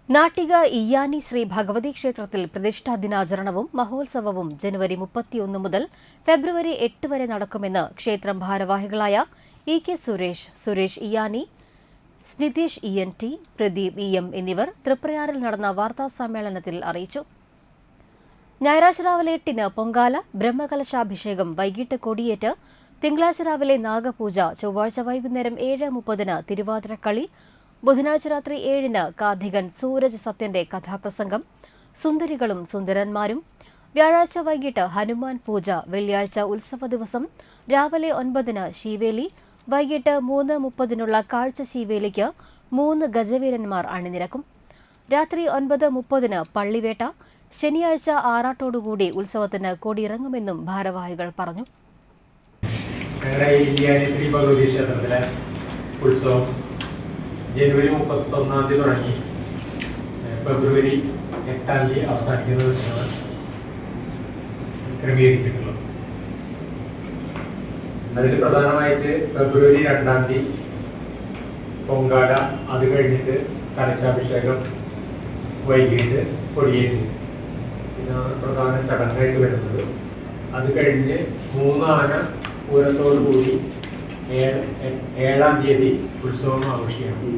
നാട്ടിക ഇയ്യാനി ശ്രീ ഭഗവതി ക്ഷേത്രത്തിൽ പ്രതിഷ്ഠാ ദിനാചരണവും മഹോത്സവവും ജനുവരി 31 മുതൽ ഫെബ്രുവരി 8 വരെ നടക്കുമെന്ന് ക്ഷേത്രം ഭാരവാഹികളായ K Suresh Iyyani, Nitish ENT, Pradeep EM എന്നിവർ തൃപ്രയാറിൽ നടന്ന വാർത്താസമ്മേളനത്തിൽ അറിയിച്ചു. ഞായറാഴ്ച രാവിലെ 8-ന് പൊങ്കാല, ബ്രഹ്മകലശാഭിഷേകം, വൈകിട്ട് കൊടിയേറ്റ്, തിങ്കളാഴ്ച രാവിലെ നാഗപൂജ, ചൊവ്വാഴ്ച വൈകുന്നേരം 7:30-ന് തിരുവാതിരക്കളി, ബുധനാഴ്ച രാത്രി 7-ന് കാഥികൻ സൂരജ് സത്യന്റെ കഥാപ്രസംഗം, സുന്ദരികളും സുന്ദരന്മാരും, വ്യാഴാഴ്ച വൈകിട്ട് ഹനുമാൻ പൂജ, വെള്ളിയാഴ്ച ഉത്സവ ദിവസം രാവിലെ 9-ന് ശീവേലി, വൈകിട്ട് 3:30-നുള്ള കാഴ്ച ശീവേലിക്ക് 3 ഗജവീരന്മാർ അണിനിരക്കും. രാത്രി 9:30-ന് പള്ളിവേട്ട, ശനിയാഴ്ച ആറാട്ടോടുകൂടി ഉത്സവത്തിന് കൊടിയിറങ്ങുമെന്നും ഭാരവാഹികൾ പറഞ്ഞു. ശ്രീ ഭഗവതി ക്ഷേത്രത്തിലെ ഉത്സവം ജനുവരി 31 തുടങ്ങി ഫെബ്രുവരി 8 അവസാനിക്കുന്നതിനാണ് ക്രമീകരിച്ചിട്ടുള്ളത്. അതിൽ പ്രധാനമായിട്ട് ഫെബ്രുവരി 2 പൊങ്കാല, അത് കഴിഞ്ഞിട്ട് കലശാഭിഷേകം, വൈകിട്ട് കൊടിയേറ്റ് ഇതാണ് പ്രധാന ചടങ്ങായിട്ട് വരുന്നത്. അത് കഴിഞ്ഞ് 3 ആന പൂരത്തോടുകൂടി 7-ാം തീയതി ഉത്സവം ആഘോഷിക്കണം.